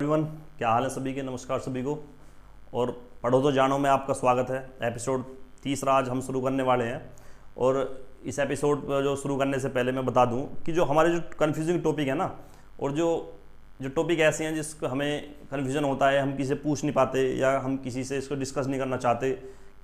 Everyone, क्या हाल है सभी के। नमस्कार सभी को। और पढ़ो तो जानो में आपका स्वागत है। एपिसोड 30 आज हम शुरू करने वाले हैं। और इस एपिसोड जो शुरू करने से पहले मैं बता दूं कि जो हमारे जो कन्फ्यूजिंग टॉपिक है ना, और जो जो टॉपिक ऐसे हैं जिसको हमें कन्फ्यूजन होता है, हम किसी से पूछ नहीं पाते या हम किसी से इसको डिस्कस नहीं करना चाहते,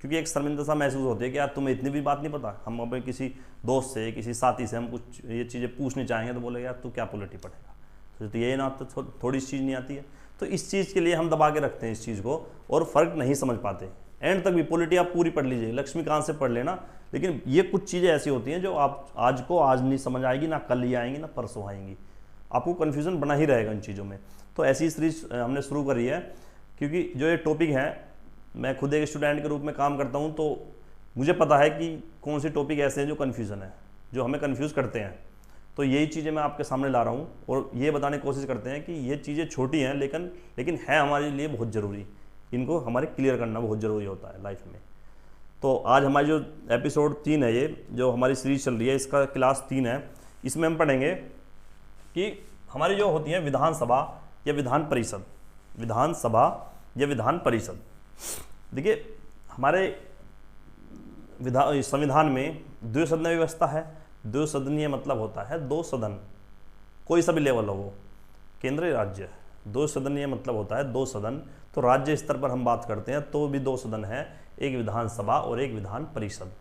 क्योंकि एक शर्मिंदा सा महसूस होती है कि यार तुम्हें इतनी भी बात नहीं पता। हम अपने किसी दोस्त से, किसी साथी से हम कुछ ये चीज़ें पूछने चाहेंगे तो बोले यार तू क्या पॉलिटी पढ़ेगा, तो ये ना तो थोड़ी सी चीज़ नहीं आती है। तो इस चीज़ के लिए हम दबा के रखते हैं इस चीज़ को और फ़र्क नहीं समझ पाते। एंड तक भी पॉलिटी आप पूरी पढ़ लीजिए, लक्ष्मीकांत से पढ़ लेना, लेकिन ये कुछ चीज़ें ऐसी होती हैं जो आप आज को आज नहीं समझ आएगी, ना कल ही आएंगी, ना परसों आएंगी। आपको कन्फ्यूज़न बना ही रहेगा इन चीज़ों में। तो ऐसी सीरीज हमने शुरू करी है, क्योंकि जो ये टॉपिक है, मैं खुद एक स्टूडेंट के रूप में काम करता हूँ, तो मुझे पता है कि कौन से टॉपिक ऐसे हैं जो कन्फ्यूज़न है, जो हमें कन्फ्यूज़ करते हैं। तो यही चीज़ें मैं आपके सामने ला रहा हूँ और ये बताने की कोशिश करते हैं कि ये चीज़ें छोटी हैं लेकिन है हमारे लिए बहुत ज़रूरी। इनको हमारे क्लियर करना बहुत ज़रूरी होता है लाइफ में। तो आज हमारी जो एपिसोड 3 है, ये जो हमारी सीरीज चल रही है, इसका क्लास 3 है। इसमें हम पढ़ेंगे कि हमारी जो होती है विधानसभा या विधान परिषद। विधानसभा या विधान परिषद, देखिए हमारे संविधान में द्विसदनीय व्यवस्था है। द्विसदनीय मतलब होता है दो सदन, कोई सा भी लेवल हो वो, केंद्र राज्य। द्विसदनीय मतलब होता है दो सदन। तो राज्य स्तर पर हम बात करते हैं तो भी दो सदन है, एक विधानसभा और एक विधान परिषद।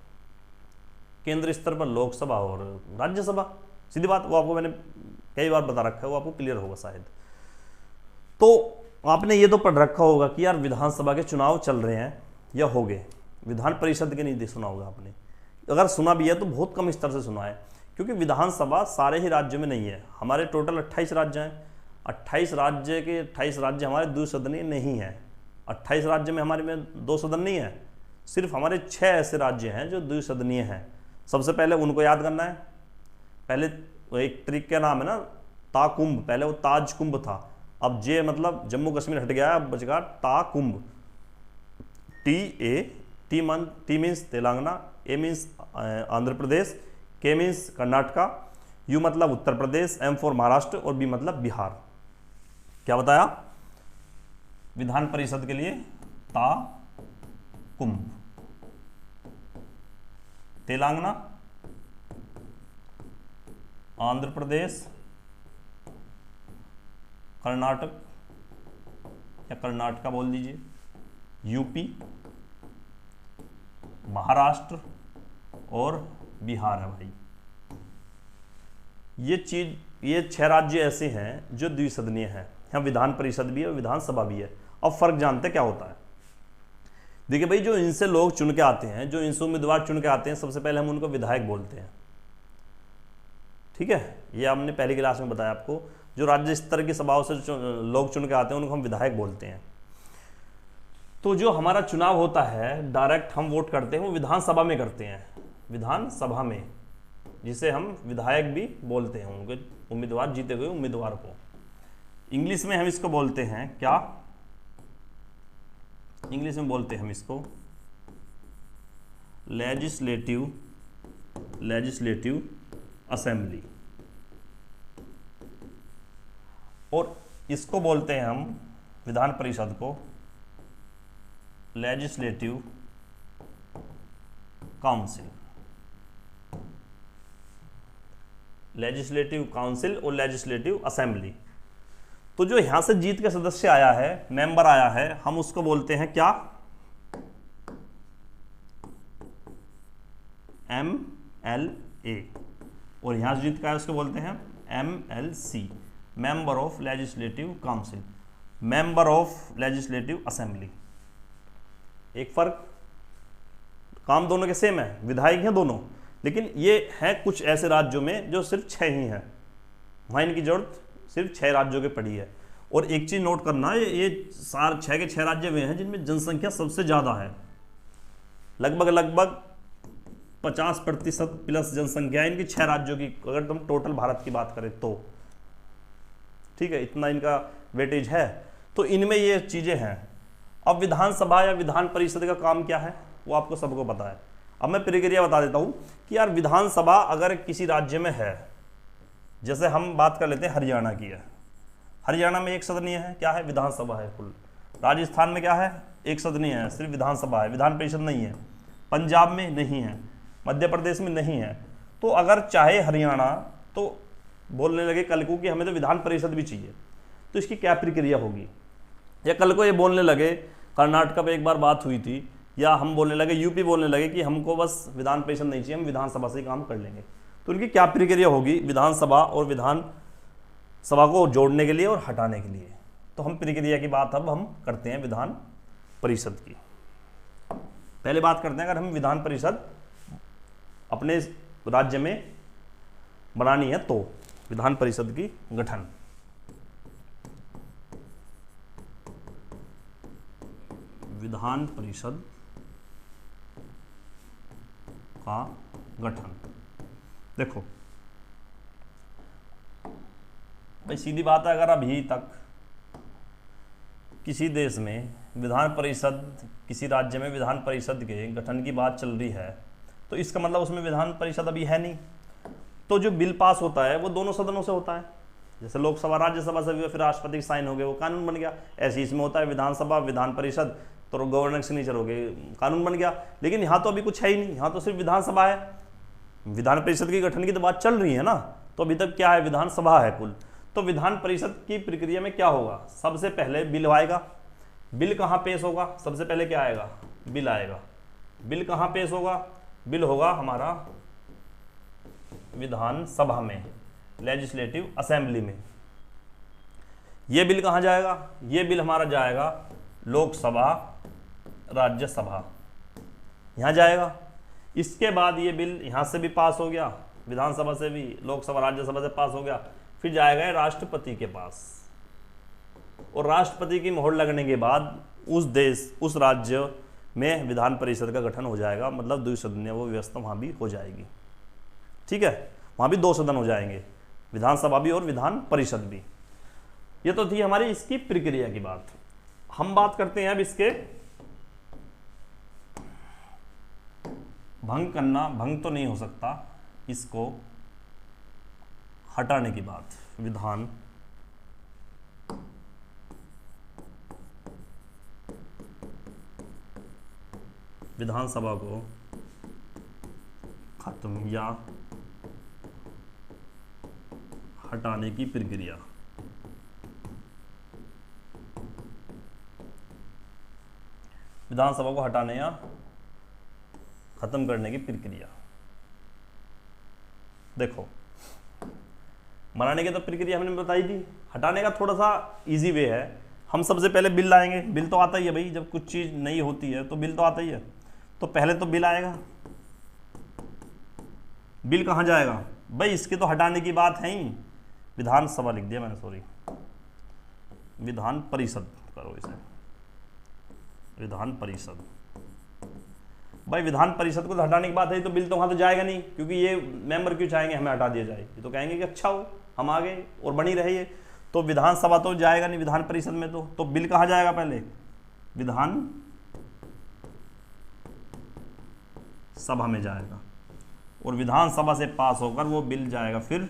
केंद्र स्तर पर लोकसभा और राज्यसभा, सीधी बात। वो आपको मैंने कई बार बता रखा है, वो आपको क्लियर होगा शायद। तो आपने ये तो पढ़ रखा होगा कि यार विधानसभा के चुनाव चल रहे हैं या हो गए, विधान परिषद के नहीं सुना होगा आपने। अगर सुना भी है तो बहुत कम स्तर से सुना है, क्योंकि विधानसभा सारे ही राज्यों में नहीं है। हमारे टोटल 28 राज्य हैं। 28 राज्य के 28 राज्य हमारे द्विसदनीय नहीं है। 28 राज्य में हमारे में दो सदन नहीं है। सिर्फ हमारे 6 ऐसे राज्य हैं जो द्विसदनीय हैं। सबसे पहले उनको याद करना है। पहले एक ट्रिक का नाम है ना, ताकुंभ। पहले वो ताज कुंभ था, अब जे मतलब जम्मू कश्मीर हट गया, अब बच गया ताकुंभ। टी मीन्स तेलंगाना, ए मीन्स आंध्र प्रदेश, के मीन्स कर्नाटका, यू मतलब उत्तर प्रदेश, एम फॉर महाराष्ट्र और बी मतलब बिहार। क्या बताया? विधान परिषद के लिए ता कुंभ, तेलंगाना, आंध्र प्रदेश, कर्नाटक या कर्नाटका बोल दीजिए, यूपी, महाराष्ट्र और बिहार है भाई। ये 6 राज्य ऐसे हैं जो द्विसदनीय हैं। यहाँ विधान परिषद भी है और विधानसभा भी है। अब फर्क जानते क्या होता है? देखिए भाई, जो इनसे लोग चुन के आते हैं, जो इनसे उम्मीदवार चुन के आते हैं, सबसे पहले हम उनको विधायक बोलते हैं। ठीक है, ये हमने पहली क्लास में बताया आपको। जो राज्य स्तर की सभाओं से लोग चुन के आते हैं उनको हम विधायक बोलते हैं। तो जो हमारा चुनाव होता है, डायरेक्ट हम वोट करते हैं, वो विधानसभा में करते हैं। विधानसभा में, जिसे हम विधायक भी बोलते हैं, उनके उम्मीदवार, जीते हुए उम्मीदवार को। इंग्लिश में हम इसको बोलते हैं क्या? इंग्लिश में बोलते हैं हम इसको लेजिस्लेटिव असेंबली, और इसको बोलते हैं हम विधान परिषद को लेजिस्लेटिव काउंसिल। लेजिस्लेटिव काउंसिल और लेजिस्लेटिव असेंबली। तो जो यहां से जीत के सदस्य आया है, मेंबर आया है, हम उसको बोलते हैं क्या? MLA। और यहां से जीत का है उसको बोलते हैं MLC, member of legislative council, member of legislative assembly. एक फर्क, काम दोनों के सेम है, विधायक हैं दोनों, लेकिन ये है कुछ ऐसे राज्यों में जो सिर्फ 6 ही हैं। वहाँ इनकी जरूरत सिर्फ 6 राज्यों के पड़ी है। और एक चीज़ नोट करना, ये 6 के 6 राज्य में हैं जिनमें जनसंख्या सबसे ज़्यादा है। लगभग 50% प्लस जनसंख्या है इनकी 6 राज्यों की, अगर तुम टोटल भारत की बात करें तो। ठीक है, इतना इनका वेटेज है। तो इनमें ये चीज़ें हैं। अब विधानसभा या विधान परिषद का काम क्या है वो आपको सबको पता है। अब मैं प्रक्रिया बता देता हूं कि यार विधानसभा अगर किसी राज्य में है, जैसे हम बात कर लेते हैं हरियाणा की है, हरियाणा में एक सदनीय है, क्या है, विधानसभा है कुल। राजस्थान में क्या है, एक सदनीय है, सिर्फ विधानसभा है, विधान परिषद नहीं है। पंजाब में नहीं है, मध्य प्रदेश में नहीं है। तो अगर चाहे हरियाणा तो बोलने लगे कल को कि हमें तो विधान परिषद भी चाहिए, तो इसकी क्या प्रक्रिया होगी। या कल को ये बोलने लगे, कर्नाटक में एक बार बात हुई थी, या हम बोलने लगे, यूपी बोलने लगे कि हमको बस विधान परिषद नहीं चाहिए, हम विधानसभा से ही काम कर लेंगे। तो उनकी क्या प्रक्रिया होगी विधानसभा और विधान सभा को जोड़ने के लिए और हटाने के लिए। तो हम प्रक्रिया की बात अब हम करते हैं विधान परिषद की। पहले बात करते हैं, अगर हम विधान परिषद अपने राज्य में बनानी है तो विधान परिषद की गठन। विधान परिषद का गठन। देखो भाई सीधी बात है, अगर अभी तक किसी देश में विधान परिषद, किसी राज्य में विधान परिषद के गठन की बात चल रही है, तो इसका मतलब उसमें विधान परिषद अभी है नहीं। तो जो बिल पास होता है वो दोनों सदनों से होता है, जैसे लोकसभा राज्यसभा से भी, फिर राष्ट्रपति के साइन हो गए, वो कानून बन गया। ऐसे इसमें होता है विधानसभा विधान परिषद, तो गवर्नर सिग्नेचर हो गए, कानून बन गया। लेकिन यहाँ तो अभी कुछ है ही नहीं, यहाँ तो सिर्फ विधानसभा है। विधान परिषद की गठन की तो बात चल रही है ना, तो अभी तक क्या है, विधानसभा है कुल। तो विधान परिषद की प्रक्रिया में क्या होगा, सबसे पहले बिल आएगा। बिल कहाँ पेश होगा, सबसे पहले क्या आएगा, बिल आएगा। बिल कहाँ पेश होगा, बिल होगा हमारा विधानसभा में, लेजिस्लेटिव असेंबली में। ये बिल कहाँ जाएगा, ये बिल हमारा जाएगा लोकसभा राज्यसभा, यहाँ जाएगा। इसके बाद ये बिल यहाँ से भी पास हो गया, विधानसभा से भी, लोकसभा राज्यसभा से पास हो गया, फिर जाएगा राष्ट्रपति के पास। और राष्ट्रपति की मोहर लगने के बाद उस देश, उस राज्य में विधान परिषद का गठन हो जाएगा, मतलब द्विसदनीय वो व्यवस्था वहाँ भी हो जाएगी। ठीक है, वहाँ भी 2 सदन हो जाएंगे, विधानसभा भी और विधान परिषद भी। ये तो थी हमारी इसकी प्रक्रिया की बात। हम बात करते हैं अब इसके भंग करना, भंग तो नहीं हो सकता, इसको हटाने की बात। विधानसभा को खत्म या हटाने की प्रक्रिया। विधानसभा को हटाने या खत्म करने की प्रक्रिया। देखो बनाने की तो प्रक्रिया हमने बताई थी, हटाने का थोड़ा सा इजी वे है। हम सबसे पहले बिल लाएंगे, बिल तो आता ही है भाई, जब कुछ चीज़ नई होती है तो बिल तो आता ही है। तो पहले तो बिल आएगा। बिल कहाँ जाएगा भाई, इसके तो हटाने की बात है ही, विधानसभा लिख दिया मैंने, सॉरी, विधान परिषद करो इसे, विधान परिषद। भाई विधान परिषद को तो हटाने की बात है, तो बिल तो वहाँ तो जाएगा नहीं, क्योंकि ये मेंबर क्यों चाहेंगे हमें हटा दिया जाए, ये तो कहेंगे कि अच्छा हो हम आ गए और बनी रहे ये। तो विधानसभा तो जाएगा नहीं विधान परिषद में। तो बिल कहाँ जाएगा, पहले विधान सभा में जाएगा, और विधानसभा से पास होकर वो बिल जाएगा फिर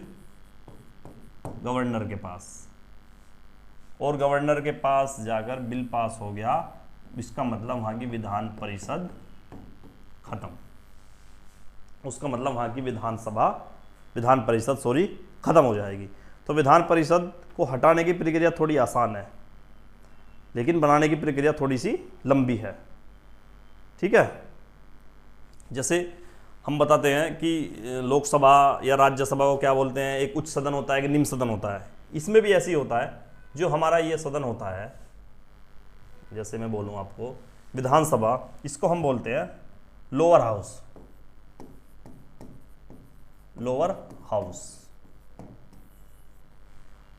गवर्नर के पास, और गवर्नर के पास जाकर बिल पास हो गया, इसका मतलब वहाँ की विधान परिषद खत्म। उसका मतलब वहाँ की विधान परिषद खत्म हो जाएगी। तो विधान परिषद को हटाने की प्रक्रिया थोड़ी आसान है, लेकिन बनाने की प्रक्रिया थोड़ी सी लंबी है। ठीक है, जैसे हम बताते हैं कि लोकसभा या राज्यसभा को क्या बोलते हैं, एक उच्च सदन होता है, एक निम्न सदन होता है। इसमें भी ऐसे ही होता है। जो हमारा ये सदन होता है, जैसे मैं बोलूँ आपको विधानसभा, इसको हम बोलते हैं लोअर हाउस, लोअर हाउस।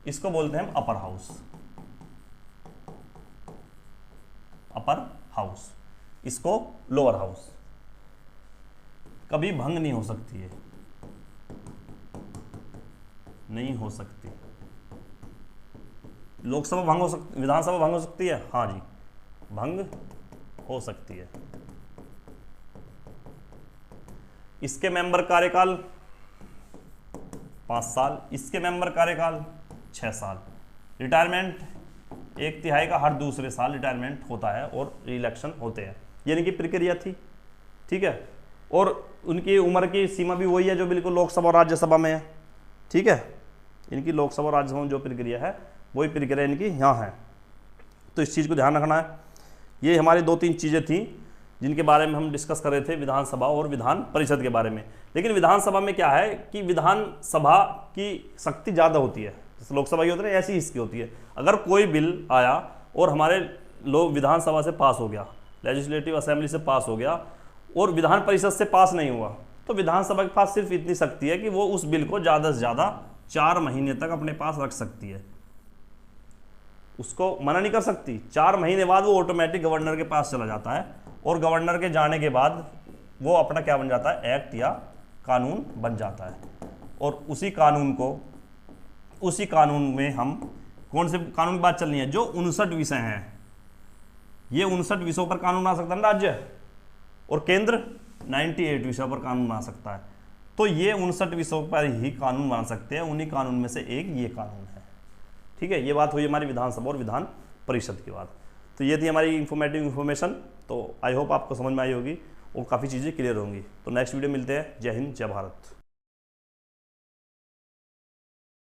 इसको बोलते हैं हम अपर हाउस, अपर हाउस। इसको लोअर हाउस। कभी भंग नहीं हो सकती है, नहीं हो सकती। लोकसभा भंग हो सकती, विधानसभा भंग हो सकती है, हाँ जी भंग हो सकती है। इसके मेंबर कार्यकाल 5 साल, इसके मेंबर कार्यकाल 6 साल। रिटायरमेंट 1/3 का हर दूसरे साल रिटायरमेंट होता है और रिइलेक्शन होते हैं, यानी कि प्रक्रिया थी, ठीक है। और उनकी उम्र की सीमा भी वही है जो बिल्कुल लोकसभा और राज्यसभा में है, ठीक है। इनकी लोकसभा और राज्यसभा में जो प्रक्रिया है वही प्रक्रिया इनकी यहाँ है, तो इस चीज़ को ध्यान रखना है। ये हमारी 2-3 चीज़ें थी जिनके बारे में हम डिस्कस कर रहे थे, विधानसभा और विधान परिषद के बारे में। लेकिन विधानसभा में क्या है कि विधानसभा की शक्ति ज़्यादा होती है, जैसे लोकसभा की होती है ऐसी इसकी होती है। अगर कोई बिल आया और हमारे लोग विधानसभा से पास हो गया, लेजिस्लेटिव असेंबली से पास हो गया और विधान परिषद से पास नहीं हुआ, तो विधानसभा के पास सिर्फ इतनी शक्ति है कि वो उस बिल को ज़्यादा से ज़्यादा 4 महीने तक अपने पास रख सकती है, उसको मना नहीं कर सकती। 4 महीने बाद वो ऑटोमेटिक गवर्नर के पास चला जाता है और गवर्नर के जाने के बाद वो अपना क्या बन जाता है, एक्ट या कानून बन जाता है। और उसी कानून में हम कौन से कानून की बात चलनी है, जो 59 विषय हैं, ये 59 विषयों पर कानून बना सकता है राज्य, और केंद्र 98 विषयों पर कानून बना सकता है। तो ये 59 विषयों पर ही कानून बना सकते हैं, उन्हीं कानून में से एक ये कानून है, ठीक है। ये बात हुई हमारी विधानसभा और विधान परिषद की बात। तो ये थी हमारी इन्फॉर्मेशन। तो आई होप आपको समझ में आई होगी और काफ़ी चीज़ें क्लियर होंगी। तो नेक्स्ट वीडियो मिलते हैं। जय हिंद, जय भारत।